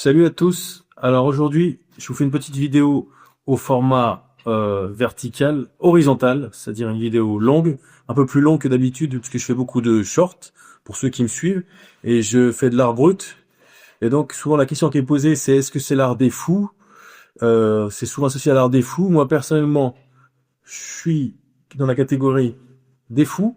Salut à tous. Alors aujourd'hui, je vous fais une petite vidéo au format vertical, horizontal, c'est-à-dire une vidéo longue, un peu plus longue que d'habitude, parce que je fais beaucoup de shorts, pour ceux qui me suivent, et je fais de l'art brut. Et donc souvent la question qui est posée, c'est est-ce que c'est l'art des fous? C'est souvent associé à l'art des fous. Moi personnellement, je suis dans la catégorie des fous,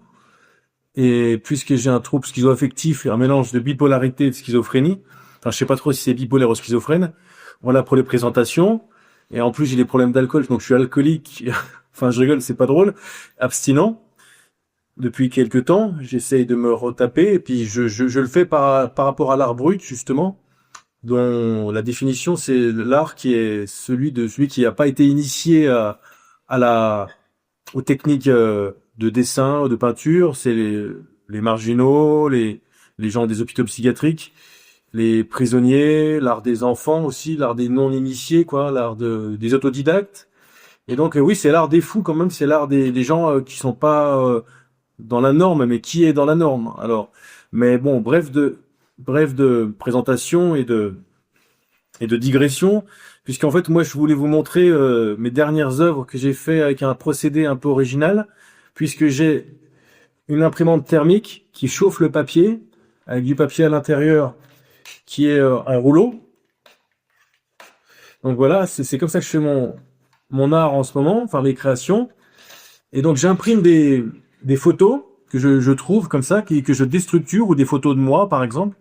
et puisque j'ai un trouble schizoaffectif et un mélange de bipolarité et de schizophrénie, enfin je sais pas trop si c'est bipolaire ou schizophrène, voilà pour les présentations. Et en plus j'ai des problèmes d'alcool, donc je suis alcoolique, enfin je rigole, c'est pas drôle, abstinent depuis quelques temps, j'essaye de me retaper, et puis je le fais par rapport à l'art brut justement, dont la définition c'est l'art qui est celui qui n'a pas été initié à la aux techniques de dessin, de peinture, c'est les marginaux, les gens des hôpitaux psychiatriques, les prisonniers, l'art des enfants aussi, l'art des non-initiés, quoi, des autodidactes. Et donc oui, c'est l'art des fous quand même, c'est l'art des gens qui sont pas dans la norme, mais qui est dans la norme. Alors, mais bon, bref de présentation et de digression, puisqu'en fait, moi, je voulais vous montrer mes dernières œuvres que j'ai fait avec un procédé un peu original, puisque j'ai une imprimante thermique qui chauffe le papier, avec du papier à l'intérieur, qui est un rouleau. Donc voilà, c'est comme ça que je fais mon art en ce moment, enfin mes créations. Et donc j'imprime des photos que je trouve comme ça, que je déstructure, ou des photos de moi, par exemple.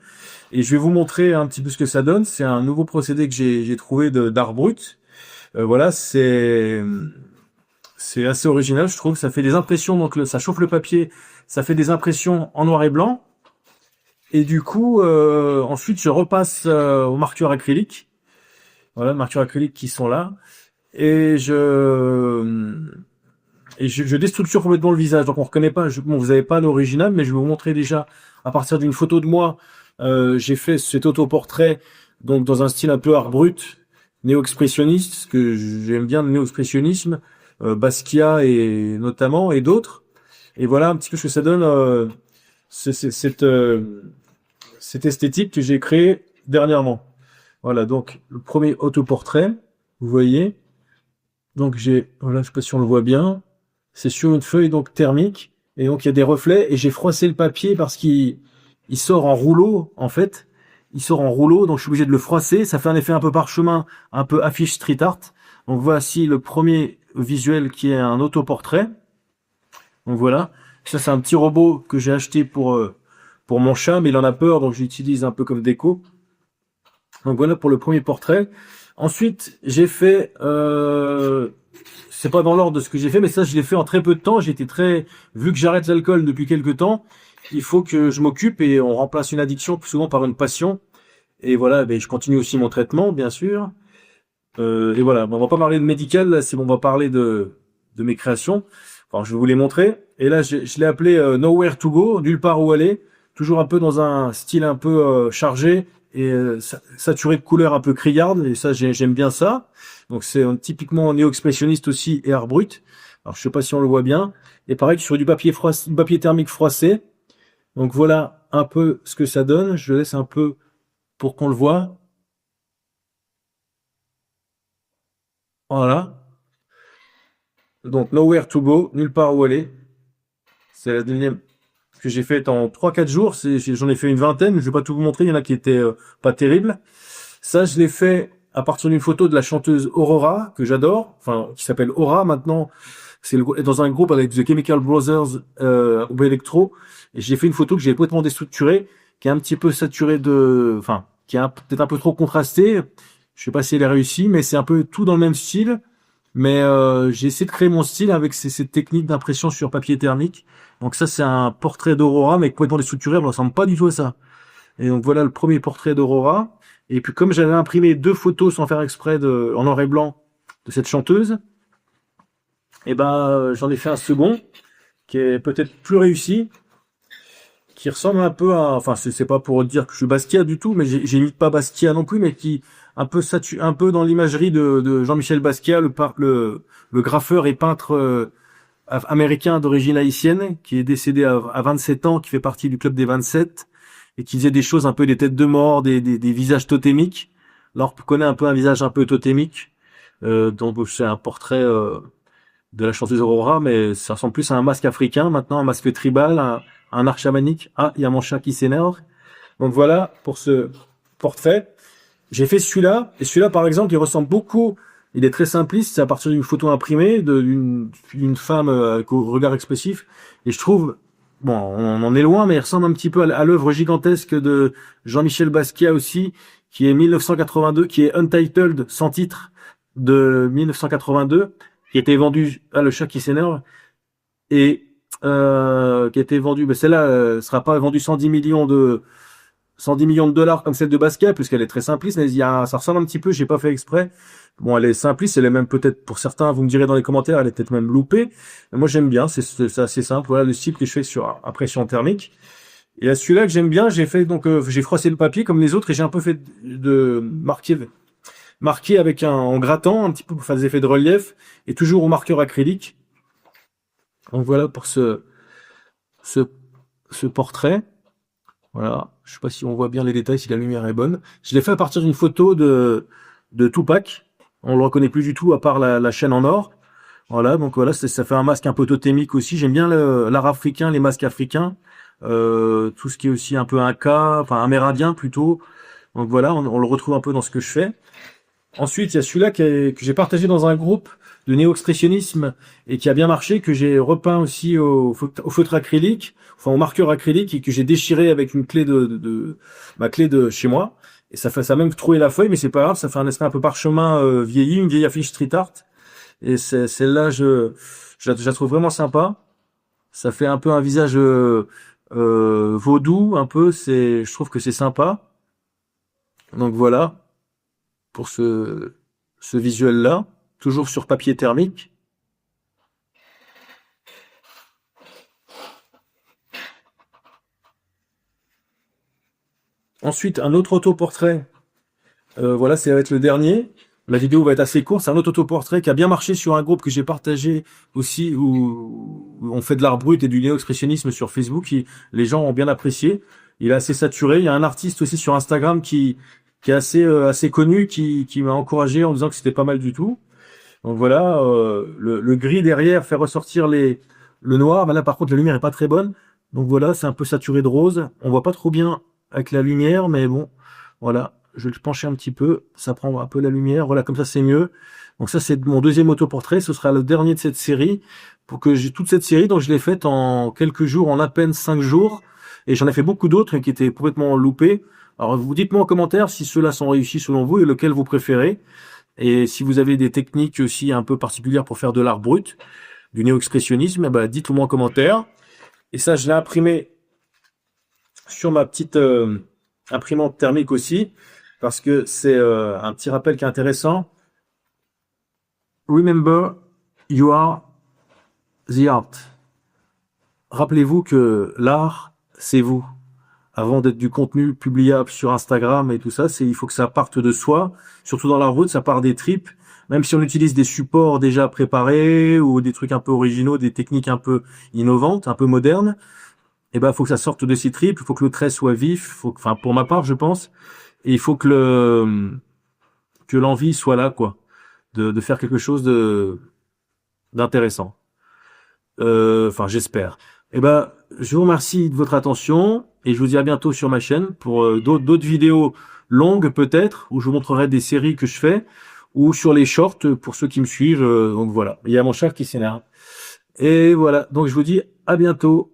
Et je vais vous montrer un petit peu ce que ça donne. C'est un nouveau procédé que j'ai trouvé d'art brut. Voilà, c'est assez original, je trouve. Ça fait des impressions, donc ça chauffe le papier, ça fait des impressions en noir et blanc. Et du coup, ensuite, je repasse au marqueur acrylique. Voilà, marqueurs acryliques qui sont là. Et je déstructure complètement le visage. Donc on reconnaît pas. Bon, vous avez pas l'original, mais je vais vous montrer déjà à partir d'une photo de moi. J'ai fait cet autoportrait, donc dans un style un peu art brut, néo-expressionniste, parce que j'aime bien le néo-expressionnisme, Basquiat et notamment, et d'autres. Et voilà un petit peu ce que ça donne, cette esthétique que j'ai créée dernièrement. Voilà, donc le premier autoportrait, vous voyez. Donc voilà, je sais pas si on le voit bien. C'est sur une feuille donc thermique, et donc il y a des reflets, et j'ai froissé le papier parce qu'il sort en rouleau en fait. Il sort en rouleau, donc je suis obligé de le froisser. Ça fait un effet un peu parchemin, un peu affiche street art. Donc voici le premier visuel qui est un autoportrait. Donc voilà, ça c'est un petit robot que j'ai acheté pour mon chat, mais il en a peur, donc j'utilise un peu comme déco. Donc voilà pour le premier portrait. Ensuite, j'ai fait, c'est pas dans l'ordre de ce que j'ai fait, mais ça, je l'ai fait en très peu de temps. Vu que j'arrête l'alcool depuis quelques temps, il faut que je m'occupe, et on remplace une addiction plus souvent par une passion. Et voilà, ben, je continue aussi mon traitement, bien sûr. Et voilà, bon, on va pas parler de médical, là, on va parler de mes créations. Enfin, je vais vous les montrer. Et là, je l'ai appelé Nowhere to Go, nulle part où aller. Toujours un peu dans un style un peu chargé et saturé de couleurs un peu criardes. Et ça, j'aime bien ça. Donc c'est typiquement néo-expressionniste aussi, et art brut. Alors je sais pas si on le voit bien. Et pareil, sur du papier froissé, du papier thermique froissé. Donc voilà un peu ce que ça donne. Je laisse un peu pour qu'on le voit. Voilà. Donc Nowhere to Go, nulle part où aller. C'est la deuxième que j'ai faite en 3-4 jours. J'en ai fait une vingtaine. Je vais pas tout vous montrer. Il y en a qui étaient pas terribles. Ça, je l'ai fait à partir d'une photo de la chanteuse Aurora, que j'adore. Enfin, qui s'appelle Aura maintenant. C'est dans un groupe avec The Chemical Brothers ou Electro. Et j'ai fait une photo que j'ai complètement déstructurée, qui est un petit peu saturée enfin, qui est peut-être un peu trop contrastée. Je sais pas si elle est réussie, mais c'est un peu tout dans le même style. Mais j'ai essayé de créer mon style avec cette technique d'impression sur papier thermique. Donc ça, c'est un portrait d'Aurora, mais complètement déstructuré. Elle ne ressemble pas du tout à ça. Et donc voilà le premier portrait d'Aurora. Et puis comme j'avais imprimé 2 photos sans faire exprès en noir et blanc de cette chanteuse, et ben j'en ai fait un second qui est peut-être plus réussi, qui ressemble un peu à, enfin c'est pas pour dire que je suis Basquiat du tout, mais j'imite pas Basquiat non plus, mais qui un peu dans l'imagerie de Jean-Michel Basquiat, le graffeur et peintre américain d'origine haïtienne, qui est décédé à 27 ans, qui fait partie du club des 27, et qui faisait des choses un peu des têtes de mort, des visages totémiques. Là, on reconnaît un peu un visage un peu totémique. Donc c'est un portrait de la chanteuse Aurora, mais ça ressemble plus à un masque africain maintenant, un masque tribal, un art chamanique. Ah, il y a mon chat qui s'énerve. Donc voilà pour ce portrait. J'ai fait celui-là, et celui-là par exemple, il ressemble beaucoup. Il est très simpliste, c'est à partir d'une photo imprimée d'une femme avec au regard expressif. Et je trouve, bon, on en est loin, mais il ressemble un petit peu à l'œuvre gigantesque de Jean-Michel Basquiat aussi, qui est 1982, qui est Untitled, sans titre, de 1982, qui était vendu, ah, le chat qui s'énerve, et qui a été vendu, mais celle-là sera pas vendue 110 millions de dollars comme celle de Basquiat, puisqu'elle est très simpliste, mais ça ressemble un petit peu, j'ai pas fait exprès. Bon, elle est simpliste, elle est même peut-être, pour certains, vous me direz dans les commentaires, elle est peut-être même loupée. Mais moi, j'aime bien, c'est assez simple. Voilà le style que je fais sur impression thermique. Et à celui-là que j'aime bien, j'ai fait, donc, j'ai froissé le papier comme les autres et j'ai un peu fait de marquer avec en grattant, un petit peu pour faire des effets de relief et toujours au marqueur acrylique. Donc voilà pour ce portrait. Voilà, je sais pas si on voit bien les détails, si la lumière est bonne. Je l'ai fait à partir d'une photo de Tupac. On le reconnaît plus du tout à part la chaîne en or. Voilà, donc voilà, ça fait un masque un peu totémique aussi. J'aime bien l'art africain, les masques africains. Tout ce qui est aussi un peu inca, enfin amérindien plutôt. Donc voilà, on le retrouve un peu dans ce que je fais. Ensuite, il y a celui-là que j'ai partagé dans un groupe de néo-expressionnisme et qui a bien marché, que j'ai repeint aussi au feutre acrylique, enfin au marqueur acrylique, et que j'ai déchiré avec une clé ma clé de chez moi. Et ça a même troué la feuille, mais c'est pas grave, ça fait un esprit un peu parchemin vieilli, une vieille affiche street art. Et celle-là, je la trouve vraiment sympa. Ça fait un peu un visage vaudou, un peu. Je trouve que c'est sympa. Donc voilà pour ce visuel-là, toujours sur papier thermique. Ensuite, un autre autoportrait. Voilà, ça va être le dernier. La vidéo va être assez courte. C'est un autre autoportrait qui a bien marché sur un groupe que j'ai partagé aussi, où on fait de l'art brut et du néo-expressionnisme sur Facebook. Les gens ont bien apprécié. Il est assez saturé. Il y a un artiste aussi sur Instagram qui est assez connu, qui m'a encouragé en disant que c'était pas mal du tout. Donc voilà, le gris derrière fait ressortir le noir. Ben là, par contre, la lumière est pas très bonne. Donc voilà, c'est un peu saturé de rose. On voit pas trop bien avec la lumière, mais bon, voilà. Je vais le pencher un petit peu. Ça prend un peu la lumière. Voilà, comme ça, c'est mieux. Donc ça, c'est mon deuxième autoportrait. Ce sera le dernier de cette série. Pour que j'ai toute cette série, donc je l'ai faite en quelques jours, en à peine 5 jours. Et j'en ai fait beaucoup d'autres qui étaient complètement loupés. Alors, vous dites-moi en commentaire si ceux-là sont réussis selon vous et lequel vous préférez. Et si vous avez des techniques aussi un peu particulières pour faire de l'art brut, du néo-expressionnisme, eh ben, dites-le moi en commentaire. Et ça, je l'ai imprimé sur ma petite imprimante thermique aussi, parce que c'est un petit rappel qui est intéressant. Remember, you are the art. Rappelez-vous que l'art, c'est vous. Avant d'être du contenu publiable sur Instagram et tout ça, il faut que ça parte de soi. Surtout dans la route, ça part des tripes. Même si on utilise des supports déjà préparés ou des trucs un peu originaux, des techniques un peu innovantes, un peu modernes, eh ben, il faut que ça sorte de ses tripes. Il faut que le trait soit vif. Enfin, pour ma part, je pense. Et il faut que l'envie soit là, quoi. De faire quelque chose d'intéressant. Enfin, j'espère. Eh ben, je vous remercie de votre attention et je vous dis à bientôt sur ma chaîne pour d'autres vidéos longues peut-être, où je vous montrerai des séries que je fais, ou sur les shorts pour ceux qui me suivent. Donc voilà, il y a mon chat qui s'énerve. Et voilà, donc je vous dis à bientôt.